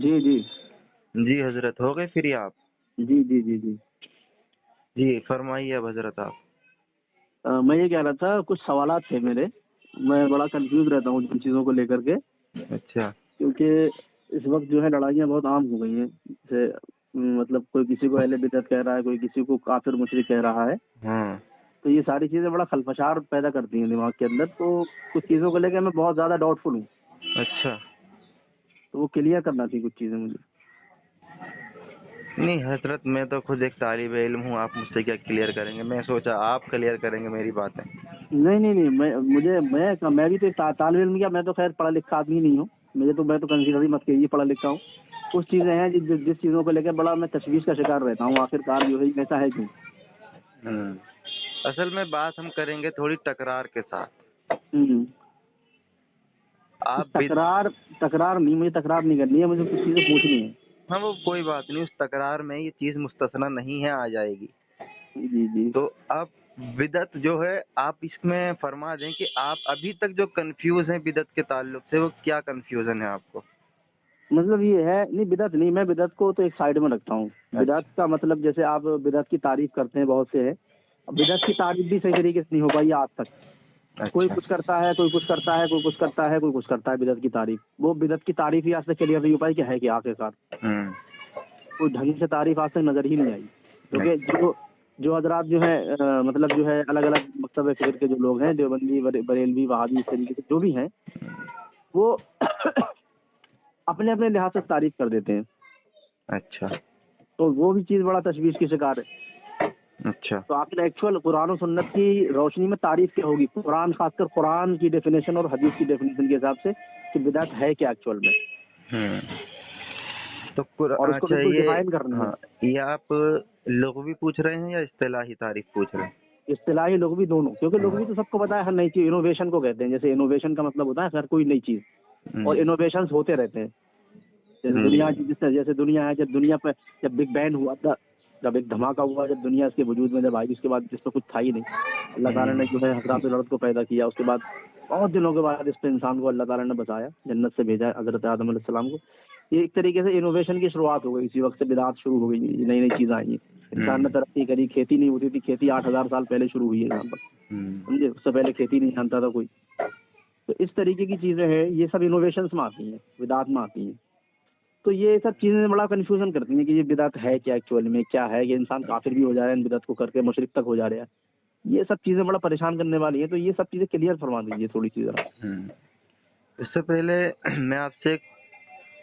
جی جی جی حضرت، ہو گئے فری آپ؟ جی جی جی جی جی فرمائیے اب حضرت آپ۔ میں یہ کہہ رہا تھا، کچھ سوالات تھے میرے. میں بڑا کنفیوز رہتا ہوں ان چیزوں کو لے کر کے، اچھا کیونکہ اس وقت جو ہے لڑائیاں بہت عام ہو گئی ہیں. جیسے مطلب کوئی کسی کو اہل بدعت کہہ رہا ہے، کوئی کسی کو کافر مشرک کہہ رہا ہے. ہاں تو یہ ساری چیزیں بڑا خلفشار پیدا کرتی ہیں دماغ کے اندر. تو کچھ چیزوں کو لے کے میں بہت زیادہ ڈاؤٹ فل ہوں. اچھا. تو وہ کلیئر کرنا تھی کچھ چیزیں مجھے. نہیں حضرت، میں تو خود ایک طالب علم ہوں، آپ مجھ سے کیا کلیئر کریں گے؟ میں سوچا آپ کلیئر کریں گے میری باتیں. نہیں نہیں نہیں، میں بھی تو ایک طالب علم کیا، میں تو خیر پڑھا لکھا آدمی نہیں ہوں. میں تو کنسیڈر ہی مت کیجیے پڑھا لکھا ہوں. کچھ چیزیں ہیں جس چیزوں کو لے کے بڑا میں تشویش کا شکار رہتا ہوں. آخر کار جو ہے ایسا ہے کیوں؟ اصل میں بات ہم کریں گے تھوڑی تکرار کے ساتھ. ہوں. آپ تکرار نہیں، مجھے تکرار نہیں کرنی ہے، مجھے کچھ چیزیں پوچھنی ہے. ہاں وہ کوئی بات نہیں، اس تکرار میں یہ چیز مستثنا نہیں ہے، آ جائے گی. جی جی. تو اب بدعت جو ہے، آپ اس میں فرما دیں کہ آپ ابھی تک جو کنفیوز ہیں بدعت کے تعلق سے، وہ کیا کنفیوژن ہے آپ کو؟ مطلب یہ ہے، نہیں بدعت نہیں، میں بدعت کو تو ایک سائیڈ میں رکھتا ہوں. بدعت اچھا کا مطلب جیسے آپ بدعت کی تعریف کرتے ہیں بہت سے ہیں. بدعت کی تعریف بھی صحیح طریقے سے نہیں ہو پائی آج تک. کوئی اچھا. کچھ کرتا ہے، کوئی کچھ کرتا ہے، کوئی کچھ کرتا ہے، کوئی کچھ کرتا ہے. بدعت کی تعریف، وہ بدعت کی تعریف ہی آج تک کلیئر نہیں ہو پائی کہ ہے کہ آخر کار کوئی ڈھنگ سے تعریف آج تک نظر ہی نہیں آئی. کیونکہ جو حضرات جو ہے مطلب جو ہے الگ الگ مکتب فکر کے جو لوگ ہیں، دیوبندی، بریلوی، وہابی، اس طریقے سے جو بھی ہیں، وہ اپنے اپنے لحاظ سے تعریف کر دیتے ہیں. اچھا تو وہ بھی چیز بڑا تشویش کی شکار ہے. اچھا. تو آخر ایکچوئل قرآن و سنت کی روشنی میں تعریف کیا ہوگی؟ قرآن، خاص کر قرآن کی ڈیفینیشن اور حدیث کی ڈیفینیشن کے حساب سے کہ بدعت ہے کیا ایکچوئل میں، تو اور اس کو اچھا بالکل ڈیفائن کرنا ہے. ہاں، یہ آپ لغوی پوچھ رہے ہیں یا اصطلاحی تعریف پوچھ رہے ہیں؟ اصطلاحی لغوی دونوں، کیونکہ لغوی تو سب کو پتا ہے ہر نئی چیز انوویشن کو کہتے ہیں. جیسے انوویشن کا مطلب ہوتا ہے ہر کوئی نئی چیز، اور انوویشنز ہوتے رہتے ہیں. جیسے دنیا ہے، جب دنیا پہ جب بگ بینگ ہوا تھا، جب ایک دھماکہ ہوا، جب دنیا اس کے وجود میں جب آئی، اس کے بعد اس پہ کچھ تھا ہی نہیں. اللہ تعالیٰ نے جو ہے حضرات الارض کو پیدا کیا. اس کے بعد بہت دنوں کے بعد اس پہ انسان کو اللہ تعالیٰ نے بچایا، جنت سے بھیجا حضرت آدم علیہ السلام کو. یہ ایک طریقے سے انوویشن کی شروعات ہو گئی. اسی وقت سے بدعات شروع ہو گئی، نئی نئی چیزیں آئی ہیں. انسان نے ترقی کری، کھیتی نہیں ہوتی تھی، کھیتی 8,000 سال پہلے شروع ہوئی ہے یہاں پر، سمجھے؟ اس سے پہلے کھیتی نہیں جانتا تھا کوئی. تو اس طریقے کی چیزیں ہیں، یہ سب انوویشنس میں آتی ہیں، بدعات میں آتی ہیں. تو یہ سب چیزیں بڑا کنفیوژن کرتی ہیں کہ یہ بدعت ہے کیا ایکچوئل میں، کیا ہے. یہ انسان کافر بھی ہو جا رہا ہے ان بدعت کو کر کے، مشرک تک ہو جا رہا ہے. یہ سب چیزیں بڑا پریشان کرنے والی ہیں. تو یہ سب چیزیں کلیئر فرما دیجیے تھوڑی سی ذرا. اس سے پہلے میں آپ سے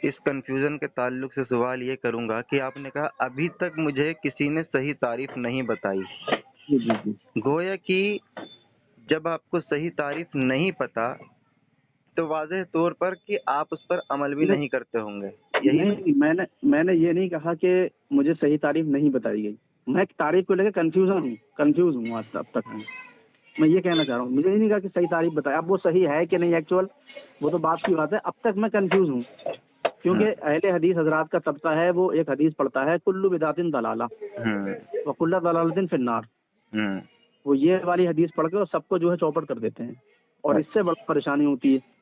اس کنفیوژن کے تعلق سے سوال یہ کروں گا کہ آپ نے کہا ابھی تک مجھے کسی نے صحیح تعریف نہیں بتائی. جی جی جی. گویا کہ جب آپ کو صحیح تعریف نہیں پتا تو واضح طور پر کہ آپ اس پر عمل بھی نہیں کرتے ہوں گے، یہی نا؟ نہیں، میں نے یہ نہیں کہا کہ مجھے صحیح تعریف نہیں بتائی گئی. میں تعریف کو لے کے کنفیوز ہوں اب تک. میں یہ کہنا چاہ رہا ہوں، مجھے یہ نہیں کہا کہ صحیح تعریف بتایا. اب وہ صحیح ہے کہ نہیں ایکچوئل، وہ تو بات کی بات ہے. اب تک میں کنفیوز ہوں، کیونکہ اہل حدیث حضرات کا طبقہ ہے، وہ ایک حدیث پڑھتا ہے، کل بدعت ضلالہ وکل ضلالۃ فی النار. وہ یہ والی حدیث پڑھ کے اور سب کو جو ہے چوپٹ کر دیتے ہیں، اور اس سے بڑی پریشانی ہوتی ہے.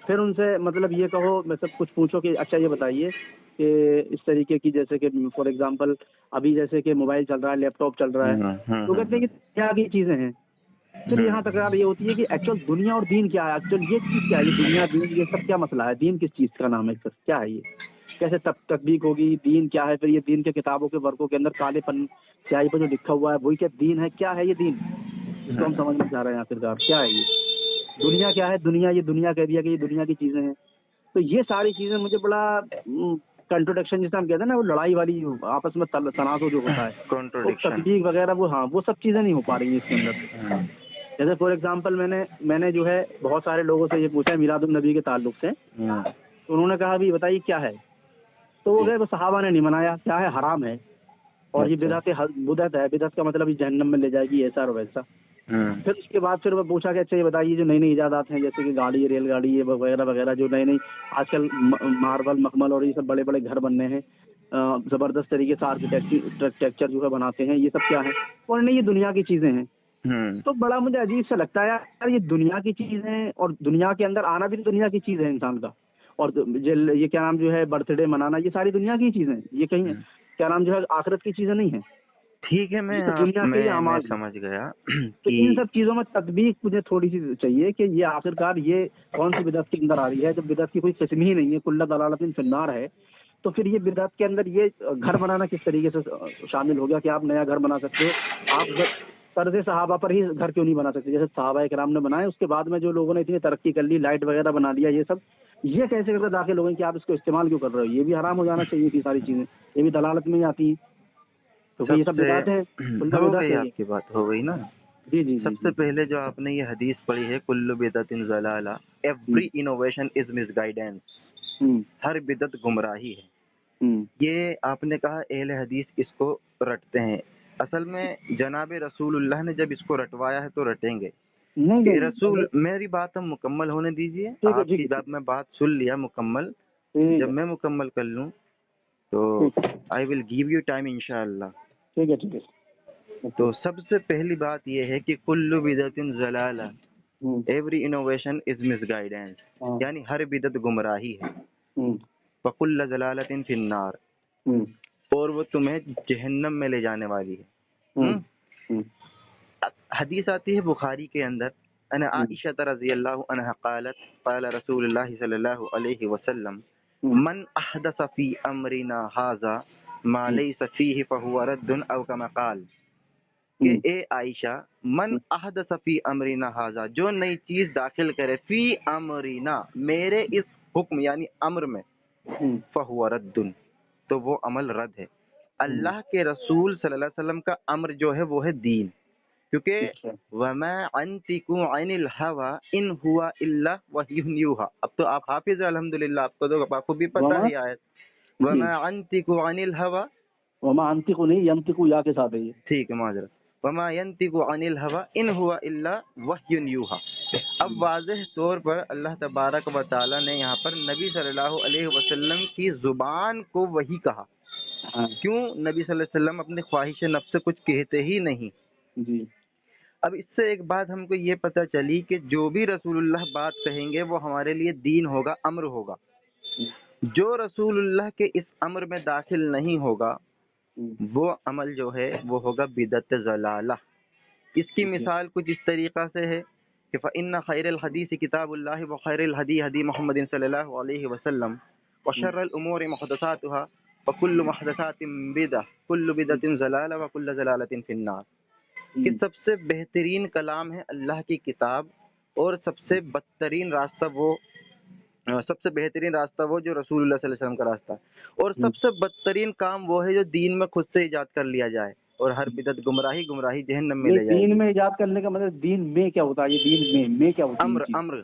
پھر ان سے مطلب یہ کہو، میں سب کچھ پوچھو کہ اچھا یہ بتائیے کہ اس طریقے کی، جیسے کہ فار ایگزامپل ابھی جیسے کہ موبائل چل رہا ہے، لیپ ٹاپ چل رہا ہے، تو کہتے ہیں کہ کیا کی چیزیں ہیں. پھر یہاں تکرار یہ ہوتی ہے کہ ایکچوئل دنیا اور دین کیا ہے، ایکچوئل یہ چیز کیا ہے، یہ دنیا دین یہ سب کیا مسئلہ ہے. دین کس چیز کا نام ہے، کیا ہے، یہ کیسے تطبیق ہوگی؟ دین کیا ہے؟ پھر یہ دین کے کتابوں کے ورقوں کے اندر کالے پن سیاہی پہ جو لکھا ہوا ہے وہی کیا دین ہے؟ کیا ہے یہ دین جس کو ہم سمجھنا چاہ رہے ہیں؟ آخرکار کیا ہے یہ دنیا؟ کیا ہے دنیا؟ یہ دنیا کہہ دیا کہ یہ دنیا کی چیزیں ہیں. تو یہ ساری چیزیں مجھے بڑا کنٹروڈکشن جسے ہم کہتے ہیں نا، وہ لڑائی والی آپس میں تنازع جو ہوتا ہے، وہ کانٹروڈکشن. تطبیق وغیرہ، وہ سب چیزیں نہیں ہو پا رہی ہیں اس کے اندر. جیسے فار ایگزامپل میں نے جو ہے بہت سارے لوگوں سے یہ پوچھا ہے میلاد النبی کے تعلق سے، تو انہوں نے کہا بھی بتائیے کیا ہے. تو وہ گئے، وہ صحابہ نے نہیں منایا، کیا ہے، حرام ہے، اور یہ بدعت ہے. بدعت کا مطلب یہ جہنم میں لے جائے گی، ایسا اور ویسا. پھر اس کے بعد پھر وہ پوچھا کہ اچھا یہ بتائیے جو نئی نئی ایجادات ہیں، جیسے کہ گاڑی، ریل گاڑی، یہ وغیرہ وغیرہ، جو نئی آج کل ماربل، مخمل اور یہ سب بڑے بڑے گھر بننے ہیں، زبردست طریقے سے آرکیٹیکچر جو ہے بناتے ہیں، یہ سب کیا ہے؟ اور نہیں، یہ دنیا کی چیزیں ہیں. تو بڑا مجھے عجیب سا لگتا ہے یار، یہ دنیا کی چیز ہے، اور دنیا کے اندر آنا بھی تو دنیا کی چیز ہے انسان کا. اور یہ کیا نام جو ہے برتھ ڈے منانا، یہ ساری دنیا کی چیزیں، یہ کہیں کیا نام جو ہے آخرت کی چیزیں نہیں ہیں. ٹھیک ہے، یہ تو دنیا کے ہی میں اعمال ہیں. سمجھ گیا تو کہ ان سب چیزوں میں تطبیق مجھے تھوڑی سی چاہیے کہ یہ آخرکار یہ کون سی بدعت کے اندر آ رہی ہے. جب بدعت کی کوئی قسم ہی نہیں ہے، کل ضلالۃ فی النار ہے، تو پھر یہ بدعت کے اندر یہ گھر بنانا کس طریقے سے شامل ہو گیا کہ آپ نیا گھر بنا سکتے ہو؟ آپ طرز صحابہ پر ہی گھر کیوں نہیں بنا سکتے جیسے صحابہ کرام نے بنائے؟ اس کے بعد میں جو لوگوں نے اتنی ترقی کر لی، لائٹ وغیرہ بنا لیا، یہ سب یہ کیسے کر کے داخل ہو گئی کہ آپ اس کو استعمال کیوں کر رہے ہو؟ یہ بھی حرام ہو جانا چاہیے تھی ساری چیزیں، یہ بھی دلالت میں ہی آتی ہیں کیونکہ یہ سب سب سے بدعت ہیں، کل ہو بدعت گئی ہے آپ کی بات، ہو گئی نا. جی جی سب جی سے جی. پہلے جو آپ نے یہ حدیث پڑھی ہے، کل بدعت ضلالہ، every innovation is misguidance, ہر بدعت گمراہی ہے. یہ آپ نے کہا اہل حدیث اس کو رٹتے ہیں. اصل میں جناب رسول اللہ نے جب اس کو رٹوایا ہے تو رٹیں گے. نہیں کہ نہیں رسول، میری بات ہم مکمل ہونے دیجئے. ٹھیک ہے آپ ٹھیک کی ہے جب میں بات سن لیا مکمل، ٹھیک جب ہے میں مکمل کر لوں تو ٹھیک آئی ول گیو یو ٹائم انشاءاللہ. ٹھیک ہے ٹھیک ہے. تو سب سے پہلی بات یہ ہے کہ کل بدعت ضلالہ، every innovation is misguidance, ہاں یعنی ہر بدعت گمراہی ہے. وکل ضلالۃ فی النار، اور وہ تمہیں جہنم میں لے جانے والی ہے. حدیث آتی ہے بخاری کے اندر، ان عائشہ رضی اللہ عنہا قالت قال رسول اللہ صلی اللہ علیہ وسلم من احدث فی امرنا ھذا ما لیس فیہ فہو رد او کما قال. کہ اے عائشہ، من احدث فی امرنا ھذا، جو نئی چیز داخل کرے، فی امرنا، میرے اس حکم یعنی امر میں، فہو رد، تو وہ عمل رد ہے. اللہ کے رسول صلی اللہ علیہ وسلم کا امر جو ہے وہ ہے دین. کیونکہ وما انطق عن الهوى ان هو الا وحی یوحى. اب تو آپ حافظ ہیں الحمدللہ، آپ کو تو بخوبی پتہ ہے آیت وما انطق عن الهوى، وما انطق نہیں، ینطق یا کے ساتھ ہے یہ. ٹھیک ہے معذرت، وما ينطق عن الهوى ان هو الا وحی یوحى. اب واضح طور پر اللہ تبارک و تعالی نے یہاں پر نبی صلی اللہ علیہ وسلم کی زبان کو وحی کہا. کیوں؟ نبی صلی اللہ علیہ وسلم اپنی خواہش نفس سے کچھ کہتے ہی نہیں. جی. اب اس سے ایک بات ہم کو یہ پتہ چلی کہ جو بھی رسول اللہ بات کہیں گے وہ ہمارے لیے دین ہوگا، امر ہوگا. جو رسول اللہ کے اس امر میں داخل نہیں ہوگا وہ عمل جو ہے وہ ہوگا بدعت ضلالہ. اس کی مثال کچھ اس طریقہ سے ہے کہ فإن خیر الحدیث کتاب اللہ وخیر الہدی ہدی محمد صلی اللہ علیہ وسلم وشر الامور محدثاتها وکل محدثات بدعہ کل بدعت ضلالہ وکل ضلالۃ فی النار. کہ سب سے بہترین کلام ہے اللہ کی کتاب، اور سب سے بدترین راستہ وہ، سب سے بہترین راستہ وہ جو رسول اللہ صلی اللہ علیہ وسلم کا راستہ ہے، اور سب سے بدترین کام وہ ہے جو دین میں خود سے ایجاد کر لیا جائے، اور ہر بدعت گمراہی گمراہی جہنم میں نہیں، لے جائے دین گی. میں ایجاد کرنے کا مطلب دین میں کیا ہوتا ہے؟ یہ دین میں کیا ہوتی ہے یہ چیز؟ امر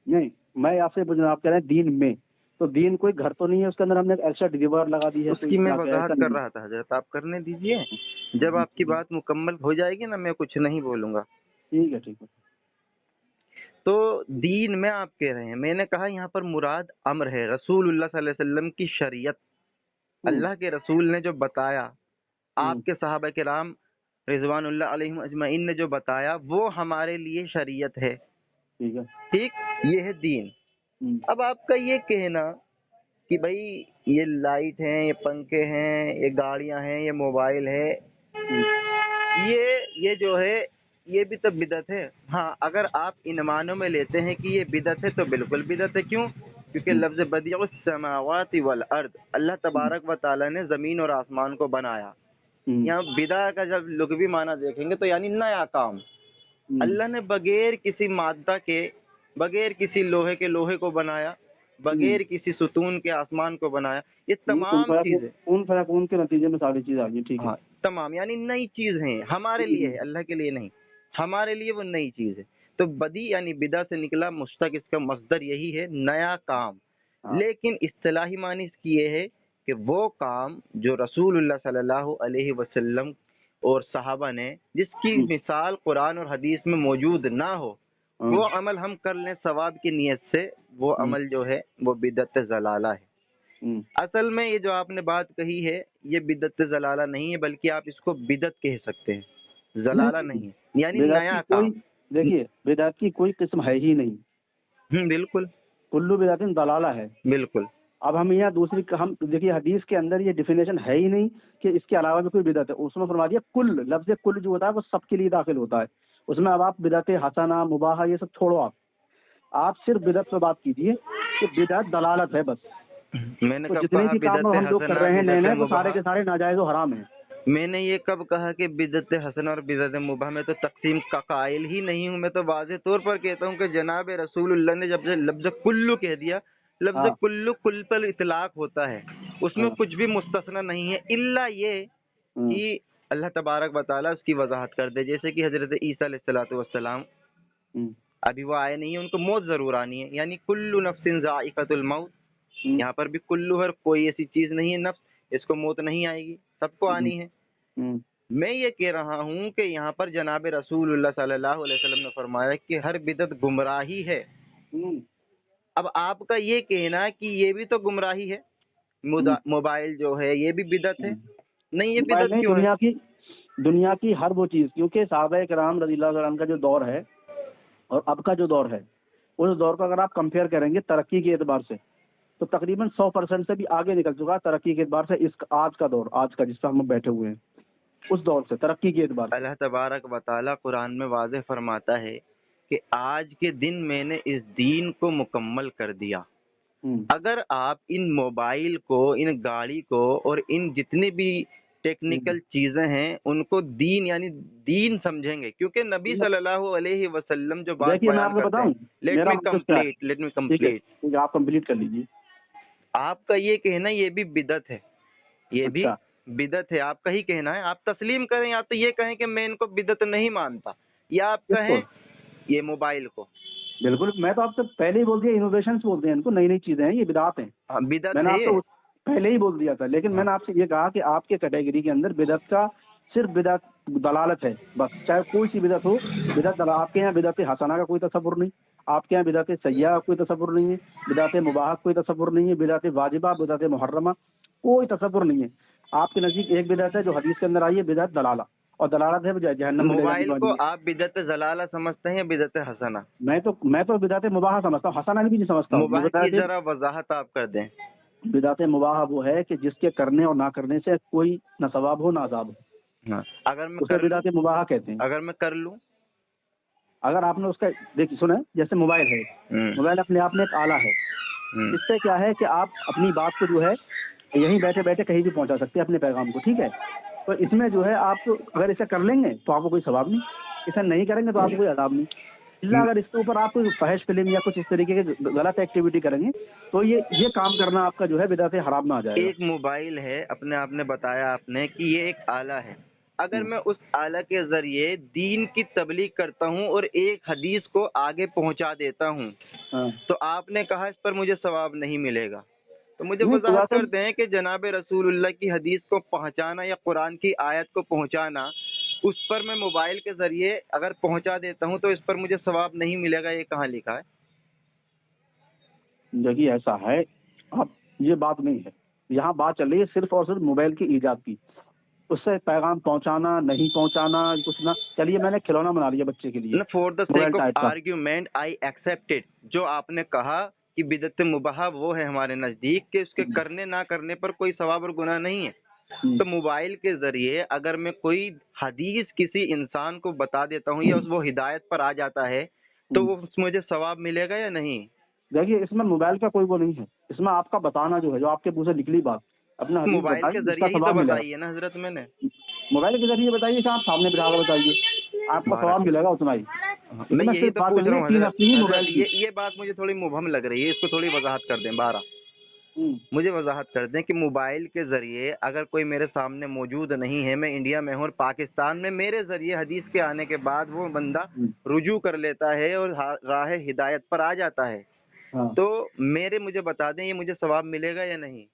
نہیں، میں آپ سے پوچھ رہا ہوں، آپ کہہ رہے ہیں دین میں، تو دین کوئی گھر تو نہیں ہے اس کے اندر ہم نے ایکسٹرا ڈیلیور لگا دی ہے؟ اس کی میں وضاحت کر رہا تھا حضرت، آپ کرنے دیجئے. جب آپ کی بات مکمل ہو جائے گی نا میں کچھ نہیں بولوں گا. ٹھیک ہے ٹھیک ہے. تو دین میں آپ کہہ رہے ہیں، میں نے کہا یہاں پر مراد امر ہے، رسول اللہ صلی اللہ علیہ وسلم کی شریعت. اللہ کے رسول نے جو بتایا، آپ کے صحابہ کرام رضوان اللہ علیہم اجمعین نے جو بتایا، وہ ہمارے لیے شریعت ہے. ٹھیک ہے. ٹھیک، یہ ہے دین. اب آپ کا یہ کہنا کہ بھائی یہ لائٹ ہیں، یہ پنکھے ہیں، یہ گاڑیاں ہیں، یہ موبائل ہے، یہ جو ہے یہ بھی تو بدعت ہے. ہاں، اگر آپ ان معنوں میں لیتے ہیں کہ یہ بدعت ہے تو بالکل بدعت ہے. کیوں؟ کیونکہ لفظ بدیع السماوات والارض، اللہ تبارک و تعالی نے زمین اور آسمان کو بنایا. یہاں بدع کا جب لغوی معنی دیکھیں گے تو یعنی نیا کام. اللہ نے بغیر کسی مادہ کے، بغیر کسی لوہے کے لوہے کو بنایا، بغیر کسی ستون کے آسمان کو بنایا. یہ تمام چیزیں کون فیکون کے نتیجے میں ساری چیز آ گئی. ٹھیک ہے. ہاں، تمام یعنی نئی چیز ہیں، ہمارے لیے ہے، اللہ کے لیے نہیں. ہمارے لیے وہ نئی چیز ہے. تو بدی یعنی بدع سے نکلا مشتق، اس کا مصدر یہی ہے، نیا کام. لیکن اصطلاحی معنی اس کی یہ ہے کہ وہ کام جو رسول اللہ صلی اللہ علیہ وسلم اور صحابہ نے، جس کی مثال قرآن اور حدیث میں موجود نہ ہو، وہ عمل ہم کر لیں ثواب کی نیت سے، وہ عمل جو ہے وہ بدعت ضلالہ ہے. اصل میں یہ جو آپ نے بات کہی ہے یہ بدعت ضلالہ نہیں ہے، بلکہ آپ اس کو بدعت کہہ سکتے ہیں، ضلالہ نہیں ہے، یعنی نیا کام. دیکھیے بدعت کی کوئی قسم ہے ہی نہیں. بالکل. कुल्लू बिदातिन दलाला है। बिल्कुल। अब हम यहाँ दूसरी हम देखिए हदीस के अंदर ये डिफिनेशन है ही नहीं कि इसके अलावा भी कोई बिदअत है। उसमें फरमा दिया कुल, लफ्ज़ कुल जो होता है वो सबके लिए दाखिल होता है उसमें। अब आप बिदअत हसना मुबाहा ये सब छोड़ो, आप सिर्फ बिदअत पे बात कीजिए कि बिदअत दलालत है बस। मैंने तो कब जितने कहा भी काम बिदअत हम लोग कर हसना रहे हैं नए बिदअत नए, वो सारे मुबाह? के सारे नाजायज और हराम है। मैंने ये कब कहा कि बिदअत हसन और बिदअत मुबाह में तो तकसीम का कायल ही नहीं हूँ। मैं तो वाज़ेह तौर पर कहता हूँ कि जनाब रसूलुल्लाह ने जब से लफ्ज़ कुल्लू कह दिया, लफ्ज़ हाँ कुल्लू कुल पर इतलाक होता है, उसमें हाँ कुछ भी मुस्तस्ना नहीं है इल्ला ये हम्म, कि अल्लाह तबारक व तआला उसकी वजाहत कर दे। जैसे कि हज़रत ईसा अलैहिस्सलातु वस्सलाम हम्म, अभी वो आए नहीं है, उनको मौत ज़रूर आनी है, यानी कुल्लु नफ्सिन ज़ाइक़तुल मौत। हम्म, यहाँ पर भी कुल्लू है, कोई ऐसी चीज़ नहीं है नफ्स, इसको मौत नहीं आएगी, सबको हम्म, आनी है। हम्म, मैं ये कह रहा हूँ कि यहाँ पर जनाब रसूलुल्लाह सल्लल्लाहु अलैहि वसल्लम ने फरमाया कि हर बिदत गुमराही है। हम्म, अब आपका ये कहना कि ये भी तो गुमराही है, हम्म, मोबाइल जो है ये भी बिदत है, हम्म। नहीं ये मोबाइल बिदत नहीं, क्यों है? दुनिया की हर वो चीज़, क्योंकि सहाबा किराम रज़ियल्लाहु अन्हुम का जो दौर है और अब का जो दौर है, उस दौर को अगर आप कंपेयर करेंगे तरक्की के एतबार से तो तकरीबन 100% से भी आगे निकल चुका है तरक्की के एतबार से। इस आज का दौर, आज का जिस पर हम बैठे हुए हैं, उस दौर से तरक्की के एतबार से। अल्लाह तबारक व तआला कुरान में वाज़ेह फरमाता है कि आज के दिन मैंने इस दीन को मुकम्मल कर दिया। हम्म, अगर आप इन मोबाइल को, इन गाड़ी को और इन जितनी भी टेक्निकल चीजें हैं उनको दीन यानी दीन समझेंगे, क्योंकि नबी सल्लल्लाहु अलैहि वसल्लम जो बात देखिए मैं बयान आपको करते बताऊं, हैं, लेट मेरा मी मतलब क्या है। कंप्लीट लेट मी ठीक है, कंप्लीट ठीक है, आप कंप्लीट कर लीजिए। आपका ये कहना ये भी बिदत है, ये भी अच्छा, बिदत है, आपका ही कहना है। आप तस्लीम करें या तो ये कहें कि मैं इनको बिदत नहीं मानता, या आप किसको? कहें ये मोबाइल को। बिल्कुल, मैं तो आपसे पहले ही बोल दिया, इनोवेशन बोलते हैं इनको, नई नई चीजें हैं, ये बिदात हैं। हाँ, बिदत मैंने है आपसे ये। पहले ही बोल दिया था, लेकिन मैंने आपसे ये कहा कि आपके कैटेगरी के अंदर बिदत का सिर्फ बिदत दलालत है बस, चाहे कोई सी बिदत हो। आपके यहाँ बिदत हसना का कोई तसव्वुर नहीं, आपके यहाँ बिदत सय्या का कोई तसव्वुर नहीं है, बिदत मुबाह कोई तसव्वुर नहीं है, बिदत वाजिबा बिदत मुहर्रमा कोई तसव्वुर नहीं है। आपके नजदीक एक बिदत है जो हदीस के अंदर आई है, बिदत दलाला, और दलालत है जहन्नम में ले जाने मोबाइल को वाली है। आप बिदत जलाला समझते हैं या बिदत हसना? मैं तो बिदत मुबाह समझता हूँ, हसना भी नहीं समझता हूँ। मुबाह की जरा वजाहत आप कर दें। बिदात मुबाह वो है कि जिसके करने और ना करने से कोई न सवाब हो ना अजाब हो, हाँ, अगर मैं उसे कर लूं, बिदात मुबाह कहते हैं। अगर मैं कर लूं। अगर आपने उसका देखिए सुना है, जैसे मोबाइल है, मोबाइल अपने आप में एक आला है। हम्म, इससे क्या है कि आप अपनी बात को जो है यहीं बैठे बैठे कहीं भी पहुंचा सकते हैं अपने पैगाम को, ठीक है। तो इसमें जो है आप अगर इसे कर लेंगे तो आपको कोई सवाब नहीं, इसे नहीं करेंगे तो आपको कोई अजाब नहीं। इल्ला अगर इसके ऊपर आप कोई फहश फिल्म या कुछ इस तरीके के गलत एक्टिविटी करेंगे तो ये काम करना आपका जो है बिदअत हराम में आ जाएगा। एक मोबाइल है, अपने आपने बताया आपने कि ये एक आला है। अगर मैं उस आला के जरिए दीन की तबलीग करता हूँ और एक हदीस को आगे पहुँचा देता हूँ, हाँ, तो आपने कहा इस पर मुझे सवाब नहीं मिलेगा। तो मुझे नहीं वजाहत बिदात कर दें कि जनाब रसूलुल्लाह की हदीस को पहुँचाना या कुरान की आयत को पहुँचाना, उस पर मैं मोबाइल के जरिए अगर पहुँचा देता हूँ तो इस पर मुझे सवाब नहीं मिलेगा, ये कहाँ लिखा है? देखिए ऐसा है, अब ये बात नहीं है, यहाँ बात चल रही है सिर्फ और सिर्फ मोबाइल की ईजाद की, उससे पैगाम पहुंचाना नहीं पहुंचाना कुछ ना। चलिए मैंने खिलौना बना लिया बच्चे के लिए न for the mobile sake of type का। आर्ग्यूमेंट आई एक्सेप्टेड, जो आपने कहा कि बिदत मुबाह वो है हमारे नज़दीक कि उसके करने ना करने पर कोई सवाब और गुनाह नहीं है। तो मोबाइल के जरिए अगर मैं कोई हदीस किसी इंसान को बता देता हूँ या वो हिदायत पर आ जाता है तो वो मुझे सवाब मिलेगा या नहीं? देखिए इसमें मोबाइल का कोई वो नहीं है, इसमें आपका बताना जो है, जो आपके मुंह से निकली बात, अपना हदीस मोबाइल बताइए, के इसका जरिए ही तो सवाब मिलेगा। बताई है ना हजरत मैंने। मोबाइल के जरिए बताइए कि आप सामने बिठा कर बताइए, आपका सवाब मिलेगा उतना ही। मैं इसमें यही सिर्फ तो बात पूछ चल रही रहा है हूँ 3 हजरत, हफ्ते की मोबाइल की। ये बात मुझे थोड़ी मुबहम लग रही है, इसको थोड़ी वजाहत कर दें। 12 हम्म, मुझे वजाहत कर दें कि मोबाइल के ज़रिए अगर कोई मेरे सामने मौजूद नहीं है, मैं इंडिया में हूँ और पाकिस्तान में, मेरे ज़रिए हदीस के आने के बाद वो बंदा रुजू कर लेता है और राह हिदायत पर आ जाता है, हाँ तो मुझे बता दें ये मुझे सवाब मिलेगा या नहीं?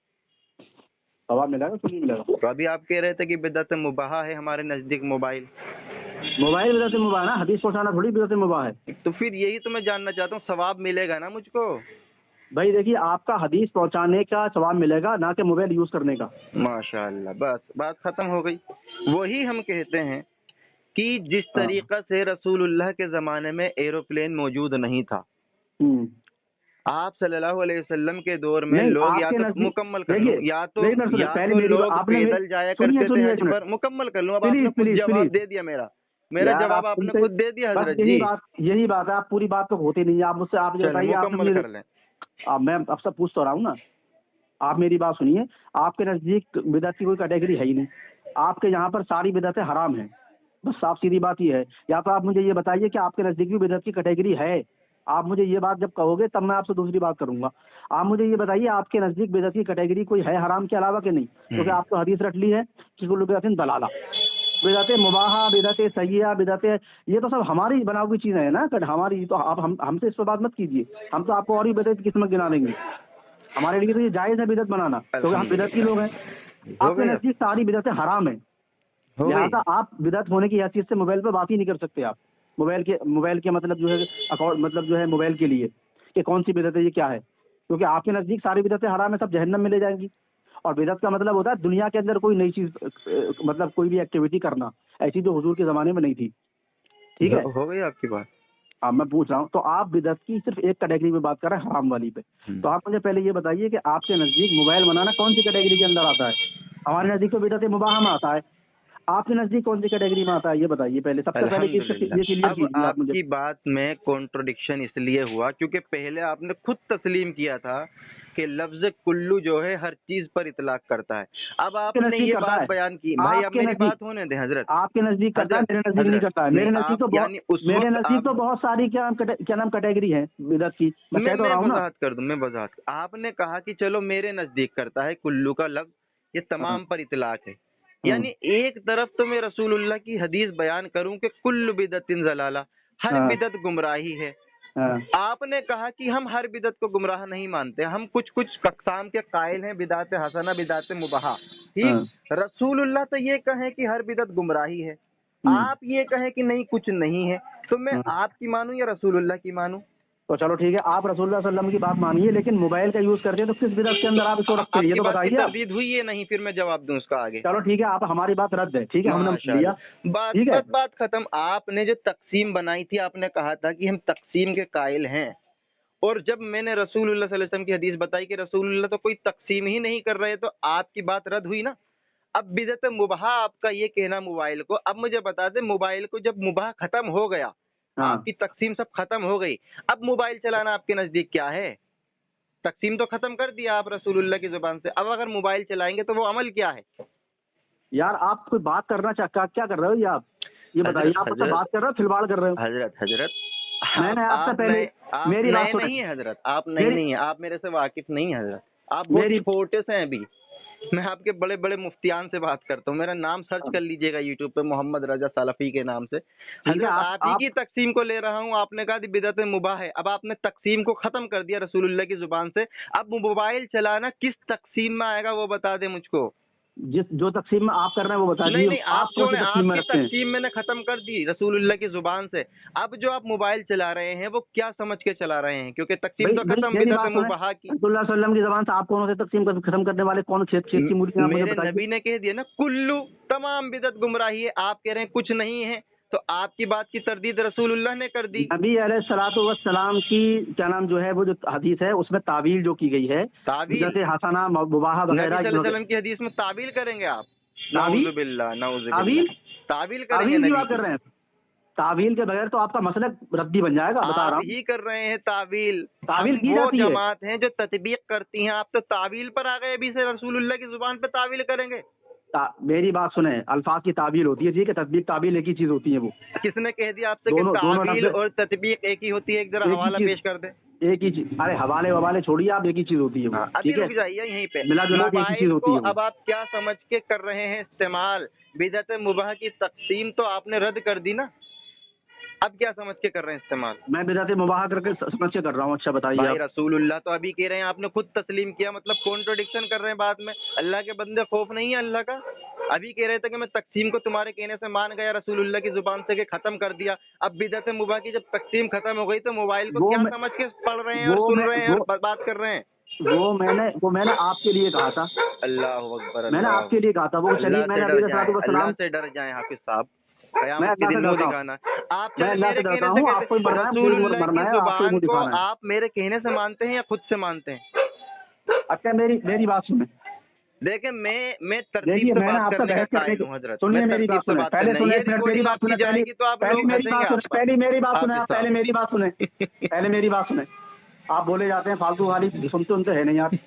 सवाब मिलेगा, क्यों नहीं मिलेगा। तो अभी आप कह रहे थे कि बिदअत मुबाह है हमारे नज़दीक मोबाइल, मोबाइल बिदअत मुबाह है ना, हदीस पहुंचाना थोड़ी बिदअत मुबाह है। तो फिर यही तो मैं जानना चाहता हूँ, सवाब मिलेगा ना मुझको? भाई देखिए आपका हदीस पहुंचाने का सवाब मिलेगा, ना कि मोबाइल यूज करने का। माशाअल्लाह, बस बात खत्म हो गई। वही हम कहते हैं कि जिस हाँ, तरीका से रसूलुल्लाह के ज़माने में एरोप्लेन मौजूद नहीं था, हम्म, آپ صلی اللہ علیہ وسلم کے دور میں نہیں، لوگ آپ یا کے تو نزدیک مکمل کر دیکھیے، لوں یا تو میری بات سنیں، پہلے میری لوگ آپ نے پیدل جایا سنیے کرتے تھے سنیے حج سنیے پر، مکمل کر لوں، اب آپ پلیز نے خود پلیز جواب پلیز دے دیا میرا یار جواب آپ آپ نے سنتے خود دے دیا بس حضرت جی۔ یہی بات ہے، آپ پوری بات تو ہوتی نہیں ہے، آپ مجھ سے آپ یہ چلیں بتائیے، آپ نے مکمل مجھے کر لیں۔ میں اب سب پوچھ تو رہا ہوں نا، آپ میری بات سنیے، آپ کے نزدیک بدعت کی کوئی کیٹیگری ہے ہی نہیں، آپ کے یہاں پر ساری بدعتیں حرام ہیں، بس صاف سیدھی بات یہ ہے، یا تو آپ مجھے یہ بتائیے کہ آپ کے نزدیک بھی بدعت کی کیٹیگری ہے، آپ مجھے یہ بات جب کہو گے تب میں آپ سے دوسری بات کروں گا، آپ مجھے یہ بتائیے آپ کے نزدیک بدعت کی کیٹیگری کوئی ہے حرام کے علاوہ کہ نہیں، کیونکہ آپ تو حدیث رٹ لی ہے کہ کل بدعت ضلالہ، بدعت مباحہ، بدعت سیئہ، بدعت یہ تو سب ہماری بنائی ہوئی چیزیں ہیں نا، ہماری تو آپ ہم سے اس پہ بات مت کیجیے، ہم تو آپ کو اور بھی بدعت کی قسمت گنا دیں گے، ہمارے لیے تو یہ جائز ہے بدعت بنانا کیونکہ ہم بدعت کی لوگ ہیں، ہو آپ کے گئی نزدیک ساری بدعتیں حرام ہیں، ہو گئی لہٰذا آپ بدعت ہونے کی حیثیت سے موبائل پہ بات ہی نہیں کر سکتے، آپ موبائل کے مطلب جو ہے مطلب جو ہے موبائل کے لیے کہ کون سی بدعت ہے، یہ کیا ہے، کیونکہ آپ کے نزدیک ساری بدعتیں حرام ہیں، سب جہنم میں لے جائیں گی، اور بدعت کا مطلب ہوتا ہے دنیا کے اندر کوئی نئی چیز مطلب کوئی بھی ایکٹیویٹی کرنا ایسی جو حضور کے زمانے میں نہیں تھی، ٹھیک ہے، ہو گئی آپ کی بات۔ اب میں پوچھ رہا ہوں تو آپ بدعت کی صرف ایک کیٹیگری پہ بات کر رہے ہیں، حرام والی پہ، تو آپ مجھے پہلے یہ بتائیے کہ آپ کے نزدیک موبائل بنانا کون سی کیٹیگری کے اندر آتا ہے، ہمارے نزدیک تو بدعت مباحہ میں آتا ہے، آپ کے نزدیک کون سی کیٹیگری میں آتا ہے یہ بتائیے پہلے، سب سے پہلے کہ الحمدللہ، یہ کلیئر اب کیجیے آپ آپ مجھے۔ کی بات میں کنٹروڈکشن اس لیے ہوا کیونکہ پہلے آپ نے خود تسلیم کیا تھا کہ لفظ کلو جو ہے ہر چیز پر اطلاق کرتا ہے، اب آپ کے نے نزدیک یہ کرتا بات ہے، بیان کی، بھائی آپ اب کے میری نزدیک بات ہونے دیں حضرت۔ آپ کے نزدیک کرتا ہے، حضرت میرے نزدیک نہیں حضرت کرتا ہے، نہیں، آپ یعنی اس میرے وقت نزدیک آپ، تو بہت ساری کیا نام کیٹیگری ہیں بدعت کی، میں کہہ تو میں رہا ہوں نا۔ وضاحت کر دوں، میں وضاحت، آپ نے کہا کہ چلو میرے نزدیک کرتا ہے، کلو کا لفظ یہ ہاں تمام پر اطلاق ہے، ہاں یعنی ایک طرف تو میں رسول اللہ کی حدیث بیان کروں کہ کل بدعت ضلالہ، ہر ہاں بدعت گمراہی ہے، ہاں آپ نے کہا کہ ہم ہر بدعت کو گمراہ نہیں مانتے، ہم کچھ اقسام کے قائل ہیں، بدعت حسنہ، بدعت مباحہ، ہاں ٹھیک، رسول اللہ تو یہ کہیں کہ ہر بدعت گمراہی ہے، آپ یہ کہیں کہ نہیں کچھ نہیں ہے، تو میں ہاں۔ آپ کی مانوں یا رسول اللہ کی مانوں؟ تو چلو ٹھیک ہے، آپ رسول اللہ صلی اللہ علیہ وسلم کی بات مانیے، لیکن موبائل کا یوز کرتے ہیں تو کس بدعت کے تو اندر آپ اس کو رکھتے ہیں آپ یہ کی تو بات کی بتائیے آپ۔ تردید ہوئی ہے نہیں، پھر میں جواب دوں اس کا آگے۔ چلو ٹھیک ہے، آپ ہماری بات رد ہے، ٹھیک ہے، ہم نے مان ماشاء لیا، اللہ، بات ٹھیک ہے۔ بس بات ختم۔ آپ نے جو تقسیم بنائی تھی، آپ نے کہا تھا کہ ہم تقسیم کے قائل ہیں، اور جب میں نے رسول اللہ صلی اللہ علیہ وسلم کی حدیث بتائی کہ رسول اللہ تو کوئی تقسیم ہی نہیں کر رہے، تو آپ کی بات رد ہوئی نا۔ اب بدعت مباح آپ کا یہ کہنا موبائل کو، اب مجھے بتا دیں موبائل کو جب مباح ختم ہو گیا، ہاں آپ کی تقسیم سب ختم ہو گئی، اب موبائل چلانا آپ کے نزدیک کیا ہے؟ تقسیم تو ختم کر دیا آپ رسول اللہ کی زبان سے، اب اگر موبائل چلائیں گے تو وہ عمل کیا ہے؟ یار آپ کوئی بات کرنا کیا کر رہے ہو یہ آپ یہ بتائیے، آپ مجھ سے بات کر رہے ہو کھلواڑ کر رہے ہو؟ حضرت میں نے آپ سے پہلے آپ میری بات نئے سنیں، نہیں ہیں حضرت، آپ نئے میری نہیں ہیں، آپ میرے سے واقف نہیں ہیں حضرت، آپ بہت میری چھوٹے سے ہیں ابھی، میں آپ کے بڑے بڑے مفتیان سے بات کرتا ہوں، میرا نام سرچ کر لیجئے گا یوٹیوب پہ، محمد رضا سلفی کے نام سے۔ ٹھیک ہے، حضرت آپ ہی آپ کی تقسیم کو لے رہا ہوں، آپ نے کہا کہ بدعت مباح ہے، اب آپ نے تقسیم کو ختم کر دیا رسول اللہ کی زبان سے، اب موبائل چلانا کس تقسیم میں آئے گا وہ بتا دیں مجھ کو۔ جو تقسیم میں آپ کر رہے ہیں وہ بتا نہیں دیجیے، نہیں، آپ آپ کون سی چھوڑیں، تقسیم آپ میں کی رکھتے ہیں؟ تقسیم میں نے ختم کر دی رسول اللہ کی زبان سے، اب جو آپ موبائل چلا رہے ہیں وہ کیا سمجھ کے چلا رہے ہیں؟ کیونکہ تقسیم تو بھائی ختم میری بدعت بات سنیں، مباح کی۔ رسول اللہ صلی اللہ علیہ وسلم کی زبان سے آپ کون سے تقسیم ختم کرنے والے، کون کھیت کی مورتی ہیں، آپ مجھے میرے بتائیے۔ نبی نے کہہ دیا نا کلو تمام بدعت گمراہی ہے، آپ کہہ رہے ہیں کچھ نہیں ہے، تو آپ کی بات کی تردید رسول اللہ نے کر دی۔ نبی علیہ الصلوۃ والسلام کی کیا نام جو ہے وہ جو حدیث ہے اس میں تعویل جو کی گئی ہے تعویل، بدعت حسنہ مباحہ نبی وغیرہ، صلی اللہ علیہ وسلم کی حدیث میں تعویل کریں گے آپ؟ تعویل نعوذ باللہ، نعوذ باللہ، تعویل تعویل کریں گے تعویل کی نبی بات کی؟ کر رہے ہیں، تعویل کے بغیر تو آپ کا مسلک ردی بن جائے گا، بتا رہا آپ ہوں۔ ہی کر رہے ہیں تعویل، تعویل ہم کی وہ جاتی ہے، جماعت ہیں جو تطبیق کرتی ہیں، آپ تو تعویل پر آ گئے، ابھی سے رسول اللہ کی زبان پہ تعویل کریں گے؟ میری بات سنیں، الفاظ کی تعویل ہوتی ہے، ٹھیک ہے، تطبیق تعویل ایک ہی چیز ہوتی ہے، وہ کس نے کہہ دیا آپ سے کہ دونوں تعویل لفظ اور تطبیق ایک ہی ہوتی ہے؟ ایک ذرا ایک ہی حوالہ چیز، پیش کر دیں۔ ایک ہی چیز، ارے حوالے چھوڑیے آپ، ایک ہی چیز ہوتی ہے وہ، ہاں، ابھی ٹھیک ہے، رک جائیے یہیں پہ، ملا جلا کے ایک ہی چیز موبائل ہوتی کو ہے وہ۔ اب آپ کیا سمجھ کے کر رہے ہیں استعمال؟ بدعت مباح کی تقسیم تو آپ نے رد کر دی نا، اب کیا سمجھ کے کر رہے ہیں استعمال؟ میں بدعت مباحہ کر کے سمجھ کے کر رہا ہوں، اچھا بتائیے بھائی آپ۔ رسول اللہ تو ابھی کہہ رہے ہیں، آپ نے خود تسلیم کیا، مطلب کانٹرڈکشن کر رہے ہیں بات میں، اللہ کے بندے خوف نہیں ہے اللہ کا؟ ابھی کہہ رہے تھے کہ میں تقسیم کو تمہارے کہنے سے مان گیا رسول اللہ کی زبان سے کہ ختم کر دیا، اب بدعت مباح کی جب تقسیم ختم ہو گئی تو موبائل کو وہ کیا میں سمجھ کے پڑھ رہے ہیں اور وہ سن میں رہے ہیں وہ اور بات کر رہے ہیں؟ وہ میں نے آپ کے لیے کہا تھا، اللہ اکبر، میں نے اللہ آپ کے لیے کہا تھا، وہ چلیے اللہ میں سے نے ڈر نبی جائیں، صلی اللہ علیہ اللہ وسلم، سے ڈر جائیں حافظ صاحب۔ क़यामत के दिन मुंह दिखाना। आप मैं अल्लाह से डरता हूँ, आपको मरना है, रसूलुल्लाह मरना की है, आपको जुबान मुंह को दिखाना है। आप मेरे कहने से मानते हैं या खुद से मानते हैं? अच्छा मेरी बात सुने, देखें मैं तरतीब देखिए से मैंने बात आपसे करने का बहस करने कायल की, हूँ हजरत, सुनिए मैं मेरी तरतीब बात से सुने, बात पहले करना। सुने, ये एक मिनट मेरी रिकॉर्डिंग बात आपकी सुने, जाएगी तो आप पहली लोग मेरी बात हंसेंगे सुने, आप पर। पहले मेरी बात सुने, हाफिज आप पहले साहब। मेरी बात सुने, पहले मेरी बात सुने। आप बोले जाते हैं फालतू वाली, सुनते है नहीं यार,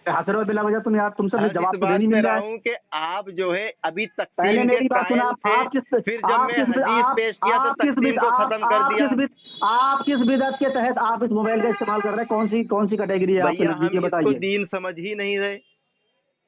हंस रहे हो बिला वजह तुम यार, तुमसे मुझे इस जवाब तो बात देनी पे मिल रहा रहा है। हूँ कि आप जो है अभी पहले तकसीम के मेरी बात सुना, कायल थे, फिर जब मैं हदीस पेश किया तो तकसीम को खत्म कर दिया। आप किस बिदअत के तहत आप इस मोबाइल का इस्तेमाल कर रहे हैं? कौन सी कैटेगरी है आपके भैया नजदीक, हम ये इसको बताइए। दीन समझ ही नहीं रहे।